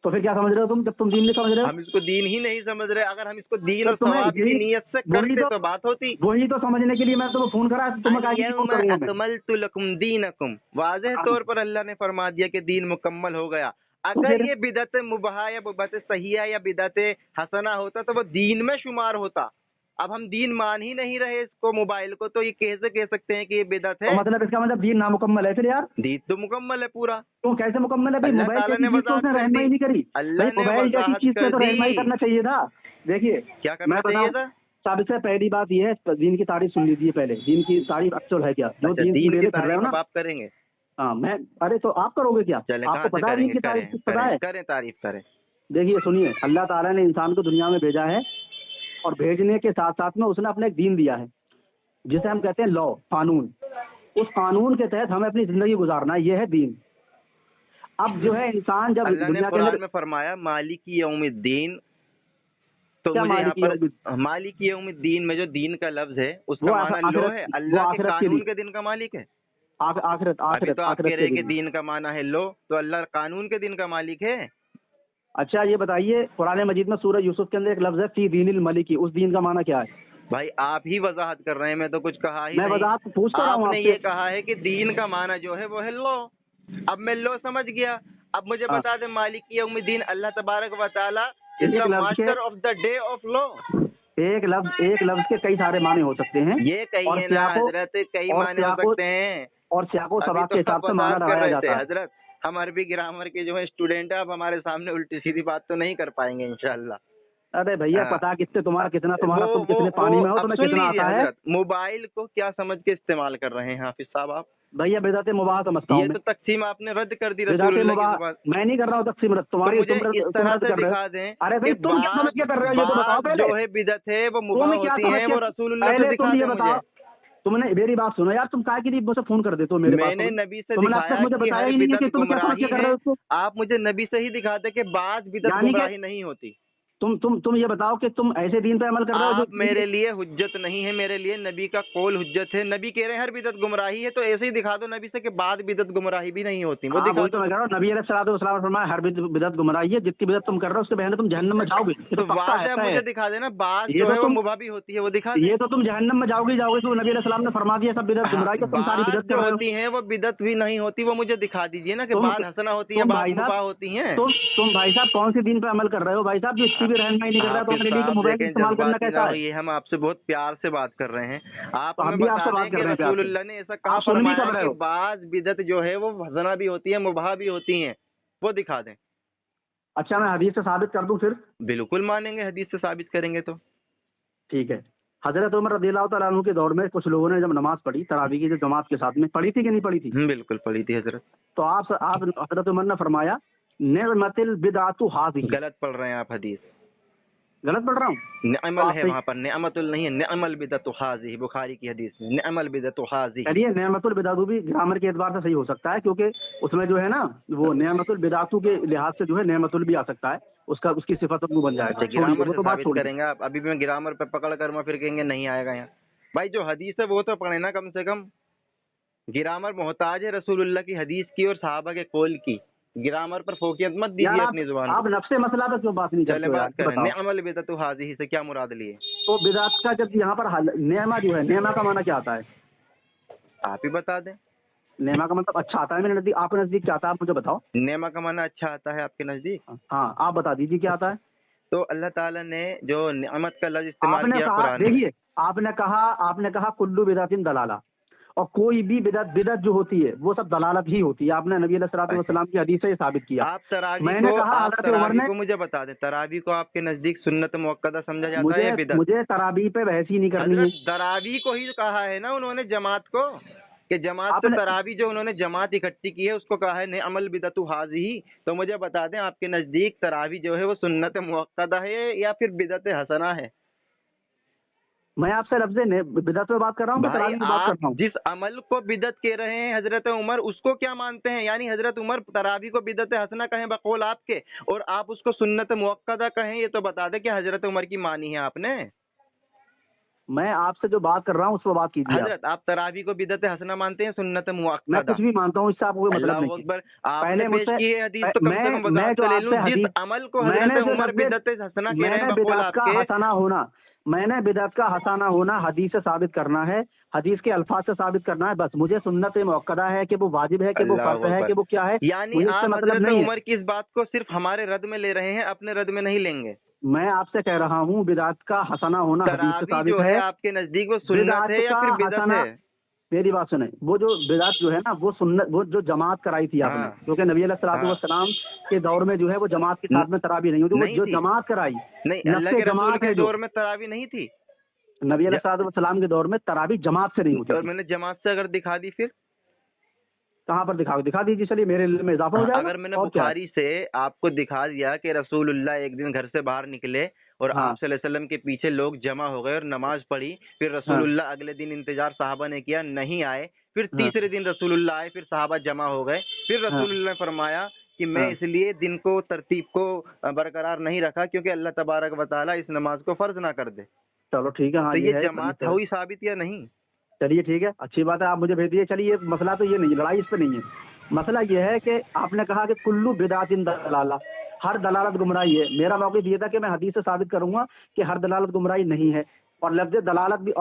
तो फिर क्या समझ रहे हो तुम, जब तुम दीन नहीं समझ रहे हो? हम इसको दीन ही नहीं समझ रहे। अगर हम इसको दीन तो और तुम्हें सवाब की नीयत से वही करते तो बात होती। वही तो समझने के लिए मैं तुम्हें फोन करा, तुम्हें कहा कि फोन अल-यौम करूंगा मैं। अकमलतु लकुम दीनकुम, वाज़ेह हाँ, तौर पर अल्लाह ने फरमा दिया कि दीन मुकम्मल हो गया। तो अगर फिर ये बिदअत मुबहा या बिदअत सहिया या बिदअत हसना होता तो वो दीन में शुमार होता। अब हम दीन मान ही नहीं रहे इसको, मोबाइल को, तो ये कैसे कह सकते हैं कि ये बिदअत तो है? मतलब इसका मतलब दीन नामुकम्मल है फिर यार? दीन तो मुकम्मल है पूरा। तो कैसे मुकम्मल है भाई? अल्लाह मोबाइल ताला जैसी ने चीज तो वजाहत उसने कर रहनमाई दी। नहीं करी भाई, अल्लाह ने मोबाइल जैसी वजाहत चीज पे कर तो रहनमाई दी। करना चाहिए था। देखिए क्या करना मैं चाहिए बताऊं, था? सबसे पहली बात ये है, दीन की तारीफ सुन लीजिए पहले। दीन की तारीफ एक्चुअल है क्या, जो अच्छा, दीन तुम दीन की लेके फिर रहे हो तारीफ ना? अब आप करेंगे? हाँ मैं, अरे तो आप करोगे क्या? चलें, आपको कहाँ से पता है दीन करेंगे? की तारीफ करें कुछ पता करें है? करें, तारीफ करें। देखिए सुनिए, अल्लाह ताला ने इंसान को दुनिया में भेजा है, और भेजने के साथ साथ में उसने अपना एक दीन दिया है जिसे हम कहते हैं लॉ, कानून। उस कानून के तहत हमें अपनी जिंदगी गुजारना है, ये है दीन। अब जो है इंसान जब अल्लाह ने दुनिया के कुरान अंदर, में फरमाया मालिकी यौमिद्दीन, तो क्या मुझे यहाँ मालिक पर मालिकी यौमिद्दीन में जो दीन का लफ्ज है उसका वो माना लो है, वो अल्लाह के आखिरत के कानून दिन, के दिन का मालिक है। आखिरत अभी आखिरत तो आप आखिरत कह के रहे हैं कि दिन। दीन का माना है लो, तो अल्लाह कानून के दिन का मालिक है। अच्छा ये बताइए, कुरान मजीद में सूरह यूसुफ के अंदर एक लफ्ज है फी दीनिल मलिकी, उस दीन का माना क्या है? भाई आप ही वजाहत कर रहे हैं, मैं तो कुछ कहा ही मैं नहीं। वजाहत पूछ तो रहा हूँ आपने आपसे। ये कहा है कि दीन का माना जो है वो है लो। अब मैं लो समझ गया। अब मुझे हाँ, बता दे, मालिकी यौमिद्दीन अल्लाह तबारक व तआला इज एक द लफ्ज के master of the day of law. एक लफ्ज के कई सारे माने हो सकते हैं, ये कही और है ना सियाको हजरत, कई और माने हो सकते हैं। और सियाको अभी सबाक तो के हिसाब आप से माना वजाहत कर लगाया रहे थे जाता है। हजरत। हम अरबी ग्रामर के जो है स्टूडेंट है, अब हमारे सामने उल्टी सीधी बात तो नहीं कर पाएंगे इंशाल्लाह। अरे भैया हाँ। पता कितने तुम्हारा, कितना वो तुम्हारा, तुम कितने पानी में हो, अब तुम्हें सुन कितना लीजिए आता है। हजरत, मोबाइल को क्या समझ के इस्तेमाल कर रहे हैं हाफिज साहब आप? भैया बिदअत मुबाह समझता हूँ ये मैं। तो तकसीम आपने रद्द कर दी बिदअत रसूलुल्लाह की मुबाह जुबान। मैं नहीं कर रहा हूँ तकसीम रद्द, तो तुम्हारी मुझे इस तुम तरह रद्द से कर रहे हो। दिखा दें अरे भाई कि तुम क्या समझ के कर रहे हो, ये तो बताओ बात पहले। जो है बिदअत है वो मुबाह तुम क्या होती समझ है, के, वो रसूलुल्लाह से पहले दिखा तुम ये दें मुझे। बताओ, तुमने मेरी बात सुनो यार, तुम काहे के लिए मुझे फोन कर देते हो मेरे पास? मैंने नबी से तुमने अब तक दिखाया मुझे कि बताया हर ही नहीं है बिदअत कि तुम क्या समझ के गुमराही कर रहे है। हो उसको। आप मुझे नबी से ही दिखाते कि बात बिदअत यानी कि गुमराही नहीं होती। तुम ये बताओ कि तुम ऐसे दीन पे अमल कर रहे हो आप जो मेरे लिए हुज्जत नहीं है, मेरे लिए नबी का कौल हुज्जत है। नबी कह रहे हैं हर बिदअत गुमराही है, तो ऐसे ही दिखा दो नबी से कि बाद बिदअत गुमराही भी नहीं होती, वो दिखा वही तो दो। मैं कह रहा हूँ, नबी अलैहिस्सलाम ने फरमाया हर बिदअत गुमराही है, जितनी बिदअत तुम कर रहे हो उसके बहन तुम जहन्नम में जाओगे, ये तो तो पक्का है, वाज़ह तय है। मुझे दिखा देना, बात ये जो तो है वो तुम मुबाह भी होती है, वो दिखा दे। ये तो तुम जहन्नम में जाओगे तो नबी अलैहिस्सलाम ने फरमा दिया सब बिदअत हाँ, गुमराही, तो तुम सारी बात बिदअत कर जो रहे हो। होती है वो बिदअत भी नहीं होती, वो मुझे दिखा दीजिए ना कि तुम बात हसना होती है, तुम बात भाई मुबाह साहब होती है। तुम भाई साहब कौन सी दीन पे अमल कर रहे हो भाई साहब, जो इतनी भी रहनमाई नहीं कर रहा है, तो हाफिज मेरे लिए तो साहब मोबाइल देखें, इस्तेमाल करना जज्बाती ना कैसा है? होइए, हम आपसे बहुत प्यार से बात कर रहे हैं। आप तो हम हमें भी बता आपसे बात दें कर कि रहे हैं प्यार से। रसूलुल्लाह ने ऐसा कहाँ आप सुन भी फरमाया कब रहे कि हो? बाज बिदअत जो है वो हसना भी होती है, मुबाह भी होती हैं, वो दिखा दें। अच्छा मैं हदीस से साबित कर दूं फिर? बिल्कुल मानेंगे, हदीस से साबित करेंगे तो। ठीक है। हजरत उमर रज़ियल्लाहु तआला अन्हु के दौर में कुछ लोगों ने जब नमाज पढ़ी, तरावी की जो जमात के साथ में पढ़ी थी कि नहीं पढ़ी थी, बिल्कुल पढ़ी थी हजरत। तो आप हजरत उमर ने फरमाया निअमतिल बिदअतु हाज़िही। गलत पढ़ रहे हैं आप हदीस, गलत पढ़ रहा हूँ? निअमल है तो वहाँ पर, निअमतुल नहीं है, निअमल बिदअतु हाज़िही, बुखारी की हदीस में निअमल बिदअतु हाज़िही। चलिए नेमतुल बिदातु भी ग्रामर के एतबार से सही हो सकता है, क्योंकि उसमें जो है ना वो नेमतुल बिदातु के लिहाज से जो है नेमतुल भी आ सकता है, उसकी सिफत वो बन जाएगा। छोड़िए ग्रामर वो से तो बात साबित छोड़िए। करेंगे आप, अभी भी मैं ग्रामर पे पकड़ कर मैं फिर कहेंगे नहीं आएगा यहाँ। भाई जो हदीस है वो तो पढ़े ना कम से कम। ग्रामर मोहताज है रसूलुल्लाह की हदीस की और सहाबा के कौल की। ग्रामर पर फोकियत मत यार दीजिए अपनी जुबान आप को। नफ्से मसला पे क्यों बात नहीं चले करते हो यार, बात करें, बताओ। निअमल बिदअतु हाज़िही से क्या मुराद लिए? तो बिदात का जब यहाँ पर नेमा जो है, नेमा का माना क्या आता है? आप ही बता दें। नेमा का मतलब अच्छा आता है मेरे नजदीक, आपके नजदीक क्या आता है आप मुझे बताओ। नेमा का माना अच्छा आता है आपके नजदीक? हाँ आप बता दीजिए क्या आता है। तो अल्लाह ताला ने जो निअमत का लफ्ज इस्तेमाल आपने किया कहा, कुरान में, देखिए आपने कहा कुल्लू बिदातिन दलाला, और कोई भी बिदअत जो होती है वो सब दलालत ही होती है। आपने नबी अलैहिस्सलाम की हदीस से ये साबित किया। आप तरावी मैंने को, कहा आप हजरत उमर तरावी ने, को मुझे बता दें, तरावी को आपके नजदीक सुन्नत मुअक्कदा समझा जाता है या बिदअत? मुझे तरावी पे बहस ही नहीं करनी है। हजरत तरावी को ही कहा है ना उन्होंने जमात को, कि जमात से आपने तरावी जो उन्होंने जमात इकट्ठी की है उसको कहा है ने अमल बिदतु हाज़िही। तो मुझे बता दें आपके नजदीक तरावी जो है वो सुन्नत मुअक्कदा है या फिर बिदत हसना है? मैं आपसे लफ्ज़ बिदअत पे बात कर रहा हूँ, भाई तरावी पे बात कर आप रहा हूँ। जिस अमल को बिदत कह रहे हैं हजरत उमर, उसको क्या मानते हैं? यानी हजरत उमर तरावी को बिदत हसना कहें बकौल आपके, और आप उसको सुन्नत मुअक्कदा कहें, ये तो बता दें कि हजरत उमर की मानी है आपने। मैं आपसे जो बात कर रहा हूँ उस पर बात कीजिए आप। हजरत आप तरावी को बिदत हसना मानते हैं, सुन्नत मैं मुअक्कदा? कुछ भी मानता हूँ, इससे आपको कोई मतलब अल्लाह नहीं है। अकबर, पहले आपने पेश मुझसे की है हदीस तो कम से कम मैं वजाहत जो तो ले लूं। आपसे जिस हदीस, अमल को मैंने हजरत जो उमर लफ्ज़, बिदत हसना कह रहे हैं मैंने बकौल बिदअत का आपके, हसाना होना, मैंने बिदअत का हसाना होना हदीस से साबित करना है, हदीस के अल्फाज से साबित करना है। बस मुझे सुन्नत मुअक्कदा है कि वो वाजिब है कि वो अल्लाह फर्ज है अकबर। कि वो क्या है, यानी मुझे इससे आप मतलब हजरत नहीं है। उमर की इस बात को सिर्फ हमारे रद में ले रहे हैं, अपने रद में नहीं लेंगे। मैं आपसे कह रहा हूँ बिदअत का हसाना होना हदीस से तरावी साबित जो है है। आपके नजदीक वो सुन्नत बिदअत है या का फिर बिदत हसाना, है? मेरी बात सुने, वो जो बिदअत जो है ना वो सुन्नत, वो जो जमात कराई थी आपने, हाँ क्योंकि नबी हाँ। अलैहिस्सलाम के दौर में जो है वो जमात के साथ में तरावी नहीं होती, वो नहीं जो थी, जमात कराई, नहीं, अल्लाह नफ्स के रसूल जमात के है जो, दौर में तरावी नहीं थी। नबी ज- अलैहिस्सलाम के दौर में तरावी जमात से नहीं होती और थी। मैंने जमात से अगर दिखा दी फिर? कहाँ पर दिखा दीजिए, चलिए मेरे इल्म में इजाफा हो जाएगा। अगर मैंने और क्या है। बुखारी से आपको दिखा दिया कि रसूलुल्लाह एक दिन घर से बाहर निकले और हाँ आप सल्लल्लाहु अलैहि वसल्लम के पीछे लोग जमा हो गए और नमाज पढ़ी, फिर हाँ रसूलुल्लाह अगले दिन इंतजार साहबा ने किया, नहीं आए, फिर हाँ तीसरे दिन रसूलुल्लाह आए, फिर साहबा जमा हो गए, फिर हाँ रसूलुल्लाह ने फरमाया कि मैं हाँ। इसलिए दिन को तरतीब को बरकरार नहीं रखा क्योंकि अल्लाह तबारक व तआला इस नमाज को फर्ज ना कर दे। चलो ठीक है, हाँ तो ये ये है जमात हदीस है। हुई साबित या नहीं? चलिए ठीक है, अच्छी बात है, आप मुझे भेज दिए। चलिए ये मसला तो ये नहीं है, लड़ाई इस पे नहीं है। मसला ये है कि आपने कहा कि कुल्लू बिदातिन दलाला, हर दलालत गुमराही है। मेरा मौक़िफ़ ये था कि मैं हदीस से साबित करूंगा कि हर दलालत गुमराही नहीं है, और लफ्ज़ दलालत भी,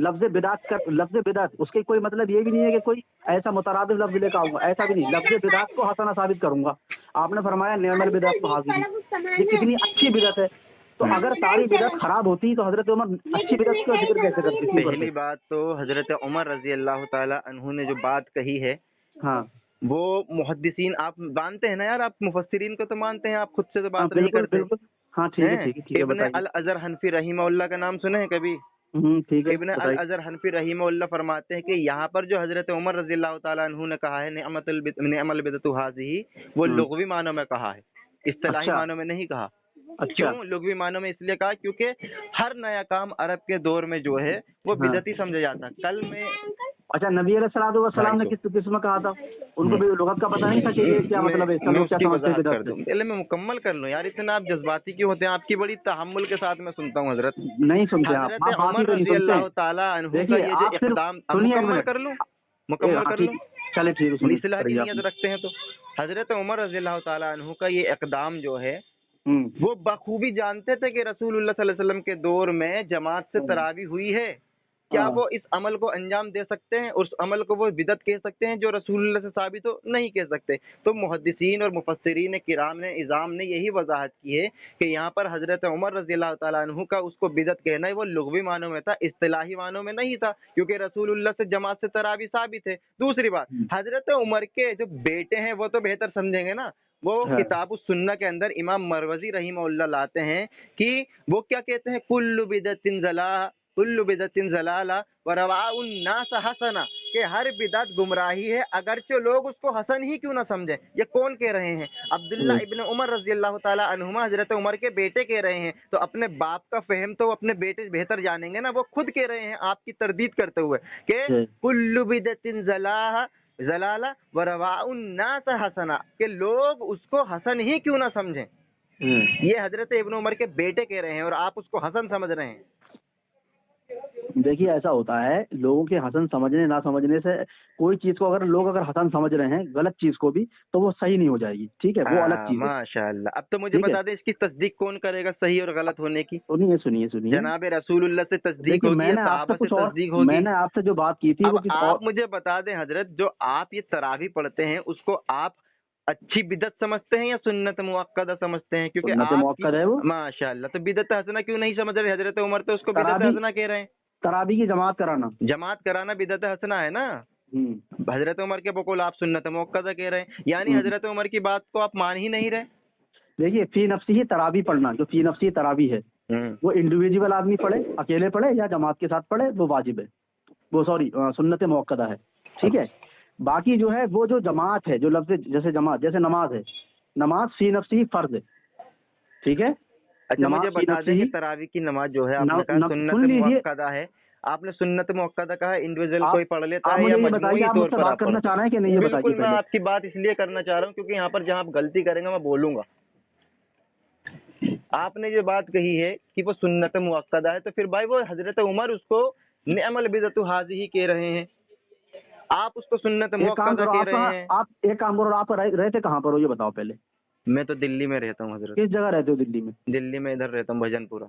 लफ्ज़ बिदात का, लफ्ज़ बिदात उसके कोई मतलब ये भी नहीं है कि कोई ऐसा मुतरादिफ लफ्ज़ लेकर आऊंगा, ऐसा भी नहीं। लफ्ज़ बिदात को हसना साबित करूंगा। आपने फरमाया नेमल बिदात को हाज़िरी, ये कितनी अच्छी बिदात है। तो अगर सारी बिदअत खराब होती तो हजरत उमर अच्छी बिदअत का जिक्र कैसे करते, क्यों पहली करते। बात तो हजरत उमर रजी अल्लाह ताला अन्हु ने जो बात कही है हाँ वो मुहद्दिसीन, आप मानते हैं ना यार, आप मुफस्सिरीन को तो मानते हैं, आप खुद से तो हाँ बात नहीं बिल्कुल करते बिल्कुल। हाँ ठीक है हैं? ठीक है ठीक है, इब्ने बताइए। अल अजहर हनफी रहीमहुल्लाह का नाम सुने हैं कभी? ठीक है इब्ने अल बताइए। अजहर हनफी रहीमहुल्लाह फरमाते हैं कि यहाँ पर जो हजरत उमर रजी अल्लाह ताला अन्हु ने कहा है निअमल बिदअतु हाज़िही, वो हम्म, लुग़वी मानों में कहा है, इस्तिलाही अच्छा मानों में नहीं कहा। अच्छा। क्यों लुग़वी मानों में इसलिए कहा क्योंकि हर नया काम अरब के दौर में जो है वो हाँ बिदअती समझा जाता है। कल में अच्छा, नबी अलैहिस्सलाम ने 250 किस में कहा था, उनको भी लुगत का पता नहीं था कि ये क्या मतलब है इसका, मैं लोग क्या उसकी समझते हैं वजाहत बिदअत कर से। दूं, पहले मैं मुकम्मल कर लूं यार, इतना आप जज्बाती क्यों होते हैं? आपकी बड़ी तहम्मुल के साथ मैं सुनता हूँ हजरत। नहीं सुनते हैं हजरत आप बात ही उमर तो नहीं रजी सुनते अल्लाह हैं। ताला अन्हु का देखिए ये जो आप सिर्फ इक़दाम, सुनिए एक मुकम्मल मिनट। कर लूं, मुकम्मल हाँ कर ठीक लूं, है, चलिए ठीक है, सुनिए इस्तिलाह की करिए नीयत आप। रखते हैं तो हजरत उमर रजी अल्लाह ताला अन्हु का ये इक़दाम जो है हम्म वो बखूबी जानते थे कि रसूलुल्लाह सल्लल्लाहु अलैहि वसल्लम के दौर में जमात से तरावी हुई है। क्या हाँ वो इस अमल को अंजाम दे सकते हैं, उस अमल को वो बिदत कह सकते हैं जो रसूलुल्लाह से साबित हो? नहीं कह सकते। तो मुहद्दिसीन और मुफस्सिरीन किराम ने, इज़ाम ने यही वजाहत की है कि यहाँ पर हजरत उमर रज़ी अल्लाह ताला अन्हु का उसको बिदत कहना है वो लुग़वी मानों में था, इस्तिलाही मानों में नहीं था, क्योंकि रसूलुल्लाह से जमात से तरावी साबित है। दूसरी बात, हजरत उमर के जो बेटे हैं वो तो बेहतर समझेंगे ना, वो हाँ किताब सुन्ना के अंदर इमाम मरवजी रहीमहुल्लाह लाते हैं कि वो क्या कहते हैं, कुल्लु बिदतिन ज़लाला व रवाउन नास हसना, कि हर बिदत गुमराही है अगरचे लोग उसको हसन ही क्यों ना समझे। ये कौन कह रहे हैं? अब्दुल्ला इब्न उमर रज़ी अल्लाह ताला अन्हुमा हजरत उमर के बेटे कह रहे हैं। तो अपने बाप का फहम तो अपने बेटे बेहतर जानेंगे ना, वो खुद कह रहे हैं आपकी तरदीद करते हुए कि कुल्लु बिदतिन ज़लाला व रवाउन नास हसना, कि लोग उसको हसन ही क्यों ना समझें। ये हजरत इब्न उमर के बेटे कह रहे हैं और आप उसको हसन समझ रहे हैं। देखिए ऐसा होता है, लोगों के हसन समझने ना समझने से, कोई चीज को अगर हसन समझ रहे हैं गलत चीज को भी, तो वो सही नहीं हो जाएगी, ठीक है, वो अलग चीज है। माशाअल्लाह। अब तो मुझे ठीक है, बता दें इसकी तस्दीक कौन करेगा सही और गलत होने की? सुनिए सुनिए सुनिए। जनाब रसूलुल्लाह से तस्दीक देखिए होगी या मैंने आपसे सहाबा से कुछ और, तस्दीक होगी? मैंने आपसे जो बात की थी वो अब किसी आप और। मुझे बता दें हजरत, जो आप ये तरावी पढ़ते हैं उसको आप अच्छी बिदत समझते हैं या सुन्नत मुअक्कदा समझते हैं? क्योंकि सुन्नत आपकी मुअक्कद है वो। माशाअल्लाह, तो बिदत हसना क्यों नहीं समझ रहे? हजरत उमर तो उसको बिदत तरावी, हसना कह रहे हैं। तरावी की जमात कराना। जमात कराना बिदअत हसना है ना। हम्म। हजरत उमर के बकौल आप सुन्नत मुअक्कदा कह रहे हैं, यानी हजरत उमर की बात को आप मान ही नहीं रहे। देखिए फी नफ्सी ही तरावी पढ़ना, जो फी नफ्सी तरावी है वो इंडिविजुअल आदमी पढ़े, अकेले पढ़े या जमात के साथ पढ़े, वो वाजिब है, वो सॉरी सुन्नत मुअक्कदा है, ठीक है। बाकी जो है वो जो जमात है, जो लफ्ज जैसे जमात, जैसे नमाज है, नमाज फी नफ्सी फर्ज है, ठीक है। अच्छा मुझे नमाज फी बता दें कि नफ्सी तरावी की नमाज जो है आपने कहा सुन्नत मुअक्कदा है, आपने सुन्नत मुअक्कदा कहा, इंडिविजुअल कोई पढ़ लेता है या मजमूई आप तौर मुझसे पर बात आप करना पढ़ते चाह रहे हैं कि नहीं, हैं? ये बिल्कुल, बताइए मैं पहले। आपकी बात इसलिए करना चाह रहा हूँ क्योंकि यहाँ पर जहाँ आप गलती करेंगे मैं बोलूंगा। आपने जो बात कही है कि वो सुन्नत मुअक्कदा है, तो फिर भाई वो हजरत उमर उसको निअमल बिदअतु हाज़िही कह रहे हैं, आप उसको सुन्नत एक काम मुअक्कदा करो, कह आप रहे कहाँ, हैं। आप एक काम करो, आप रहते कहाँ पर हो ये बताओ पहले। मैं तो दिल्ली में रहता हूँ हजरत, किस जगह रहते हो दिल्ली में? दिल्ली में इधर रहता हूँ भजनपुरा।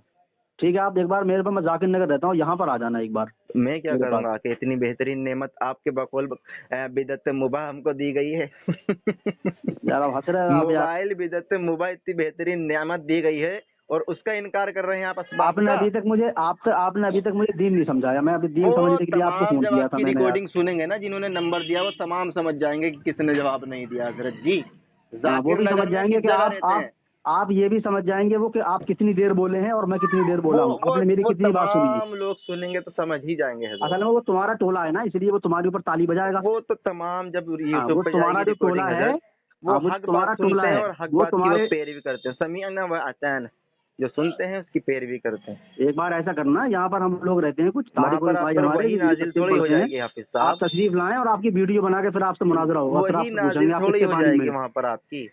ठीक है, आप एक बार मेरे पास, मैं जाकिर नगर रहता हूँ, यहाँ पर आ जाना एक बार मैं क्या मेरे पास। करूंगा कि इतनी बेहतरीन नेमत आपके बकौल बिदअत मुबाह हमको दी गई है। यार आप हंस रहे हैं आप यार। मोबाइल बिदअत मुबाह इतनी बेहतरीन नेमत दी गई है और उसका इनकार कर रहे हैं आप असबाब आपने का। अभी तक मुझे आपने अभी तक मुझे दीन नहीं समझाया, मैं अभी दीन वो समझने के लिए आपको तमाम फोन जब किया था आपकी मैंने यार। रिकॉर्डिंग सुनेंगे ना, जिन्होंने नंबर दिया वो तमाम समझ जाएंगे कि किसने जवाब नहीं दिया हजरत जी। वो जाकिर भी नगर समझ में जाएंगे किस कि जगह रहते हैं? आप ये भी समझ जाएंगे वो कि आप कितनी देर बोले हैं और मैं कितनी देर बोला हूँ, वो आपने मेरी वो कितनी बात सुनी है। तमाम लोग सुनेंगे तो समझ ही जाएंगे हजरत। असल में वो तुम्हारा टोला है ना, इसलिए वो तुम्हारे ऊपर ताली बजाएगा। वो तो तमाम जब हाँ, यूट्यूब वो पे तुम्हारा जाएगी जो टोला रिकॉर्डिंग है, हजरत, वो वो हक तुम्हारा बात सुनते टोला हैं है, और हक वो बात की वो तुम्हारे। पैरवी करते हैं। समीअना व अताअना, जो सुनते हैं उसकी पैरवी करते हैं। एक बार ऐसा करना, यहाँ पर हम लोग रहते हैं कुछ वहाँ तारिक पर आप भाई पर हमारे, वही जो नाजिल तफसीर थोड़ी हो पढ़ते हैं, जाएगी हाफिज आप साहब, तशरीफ लाएं और आपकी वीडियो बना के फिर आपसे मुनाजरा होगा, फिर वही आपसे पूछेंगे नाजिल आप थोड़ी किससे हो पानी जाएगी में। वहाँ पर आपकी।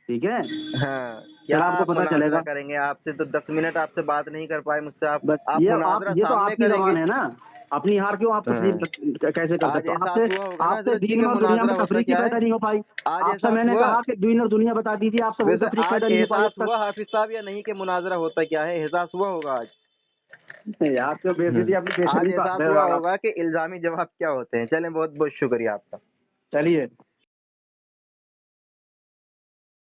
ठीक है, हाँ, फिर क्या आपको आप पता मुनाजरा चलेगा। करेंगे? आपसे तो 10 मिनट आपसे बात नहीं कर पाए मुझसे, बस आप मुनाजरा ये तो सामने आपकी करेंगे। जबान है ना, अपनी हार क्यों आप तस्लीम हाँ। कैसे कर आज सकते हो? एहसास हुआ होगा ना आपसे हजरत जी दीन का और दुनिया में मुनाजरा होता तफरीक ही क्या है? पैदा नहीं हो पाई। आज आपसे एहसास मैंने हुआ? कहा कि दीन और दुनिया बता दीजिए, आपसे वही वैसे तफरीक आज पैदा नहीं हो पाई एहसास अब हुआ हाफिज साहब या नहीं कि मुनाजरा होता क्या है? एहसास हुआ होगा आज। तक। यार तो बेइज्जती अपनी आज बेशर्मी एहसास हुआ होगा कि इल्जामी जवाब क्या होते हैं। चलें, बहुत बहुत शुक्रिया आपका। चलिए।